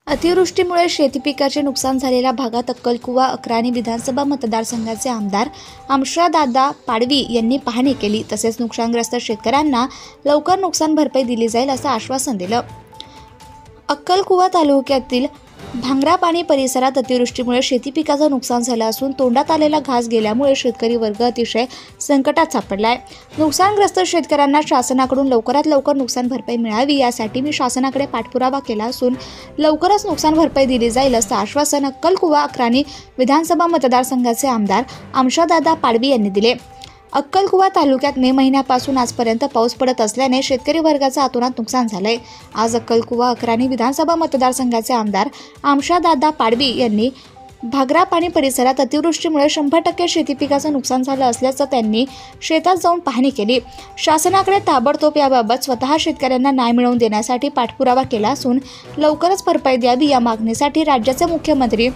अतिवृष्टीमुळे शेती पिकाचे नुकसान झालेल्या भागात अक्कलकुवा अक्राणी विधानसभा मतदारसंघाचे आमदार आमशादादा पाडवी यांनी पाहणी केली। तसेच नुकसानग्रस्त शेतकऱ्यांना लवकर नुकसान भरपाई दिली जाईल असं आश्वासन दिलं। अक्कलकुवा तालुक्यातील भांगरापाणी परिसरात अतिवृष्टीमुळे शेती पिकाचं नुकसान झालं असून तोंडात आलेला घास गेल्यामुळे शेतकरी वर्ग अतिशय संकटात सापडलाय। नुकसानग्रस्त शेतकऱ्यांना शासनाकडून लवकरात लवकर नुकसान भरपाई मिळावी यासाठी मी शासनाकडे पाठपुरावा केला असून लवकरच नुकसान भरपाई दिली जाईल असं आश्वासन अक्कलकुवा अक्राणी विधानसभा मतदारसंघाचे आमदार आमशादादा पाडवी यांनी दिले। अक्कलकुवा तालुक्यात मे महिन्यापासून आजपर्यंत पाऊस पडत असल्याने शेतकरी वर्गाचं अतोनात नुकसान झालंय। आज अक्कलकुवा अक्राणी विधानसभा मतदारसंघाचे आमदार आमशादादा पाडवी यांनी भांगरापाणी परिसरात अतिवृष्टीमुळे 100% शेती पिकाचं नुकसान झालं असल्याचं त्यांनी शेतात जाऊन पाहणी केली। शासनाकडे ताबडतोब याबाबत स्वतः शेतकऱ्यांना न्याय मिळवून देण्यासाठी पाठपुरावा केला असून लवकरच भरपाई द्यावी या मागणीसाठी राज्याचे मुख्यमंत्री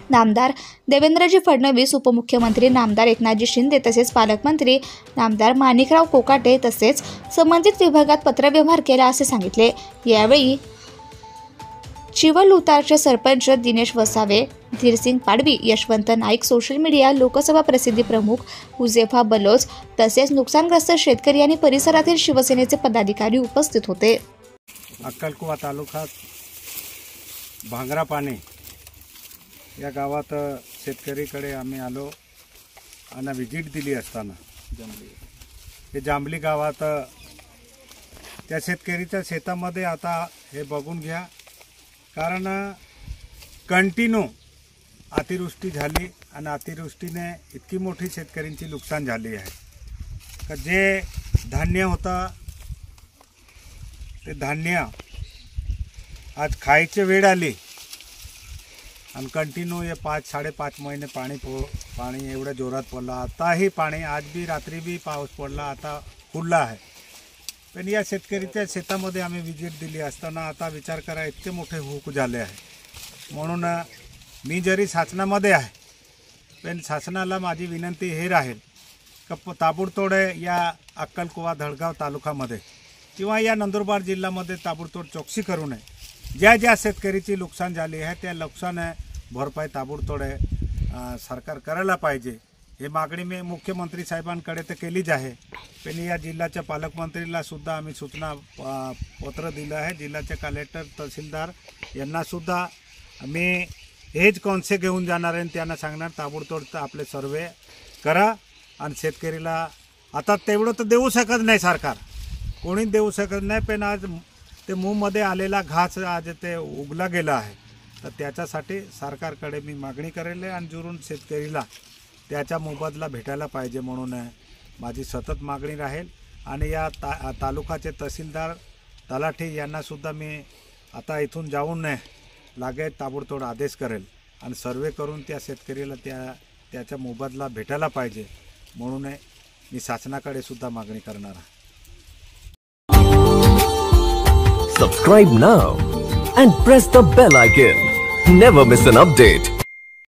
नामदार देवेंद्रजी फडणवीस, उपमुख्यमंत्री नामदार एकनाथजी शिंदे तसेच पालकमंत्री नामदार माणिकराव कोकाटे तसेच संबंधित विभागात पत्रव्यवहार केला असे सांगितले। यावेळी चिवलउतारचे सरपंच दिनेश वसावे, धीरसिंग पाडवी, यशवंत नाईक, सोशल मीडिया लोकसभा प्रसिद्धी प्रमुख हुजेफा बलोच तसेच नुकसानग्रस्त शेतकरी आणि परिसरातील शिवसेनेचे पदाधिकारी उपस्थित होते। अक्कलकुवा तालुक्यात भांगरापाणी या गावात शेतकरीकडे आम्ही आलो आणि व्हिजिट दिली असताना जांभली गावात त्या शेतकरीच्या शेतामध्ये आता हे बघून घ्या, कारण कंटिन्यू अतिवृष्टी झाली आणि अतिवृष्टीने इतकी मोठी शेतकऱ्यांची नुकसान झाली आहे का जे धान्य होता ते धान्य आज खायची वेळ आली आणि कंटिन्यू हे 5-5.5 महिने पाणी एवढ्या जोरात पडला। आताही पाणी आज भी रात्री भी पाऊस पडला, आता खुलला आहे। पण या शेतकरीच्या शेतामध्ये आम्ही व्हिजिट दिली असताना आता विचार करा इतके मोठे हुक झाले आहे। म्हणून मी जरी शासनामध्ये आहे पण शासनाला माझी विनंती हे राहील का ताबडतोड या अक्कलकुवा धडगाव तालुक्यामध्ये किंवा या नंदुरबार जिल्ह्यामध्ये ताबडतोड चौकशी करू नये। ज्या ज्या शेतकरीची नुकसान झाली आहे त्या नुकसान भरपाई ताबडतोड सरकार करायला पाहिजे। हे मागणी मी मुख्यमंत्री साहेबांकडे तर केलीच आहे, पण या जिल्ह्याच्या पालकमंत्रीला सुद्धा आम्ही सूचना पत्र दिलं आहे। जिल्ह्याचे कलेक्टर, तहसीलदार यांना सुद्धा मी हेच कॉन्से घेऊन जाणार आहे, त्यांना सांगणार ताबडतोड आपले सर्वे करा आणि शेतकरीला आता तेवढं तर देऊ शकत नाही सरकार, कोणी देऊ शकत नाही, पण आज ते मूगमध्ये आलेला घास आज ते उगला गेला आहे तर त्याच्यासाठी सरकारकडे मी मागणी करेल आणि जुरून शेतकरीला त्याचा मोबदला भेटायला पाहिजे म्हणून माझी सतत मागणी राहील। आणि या तालुक्याचे तहसीलदार, तलाठी यांना सुद्धा मी आता इथून जाऊन लागेल ताबडतोड आदेश करेल आणि सर्वे करून त्या शेतकरीला त्याचा मोबदला भेटायला पाहिजे म्हणून मी शासनाकडे सुद्धा मागणी करणार आहे। Subscribe now and press the bell icon. Never miss an update.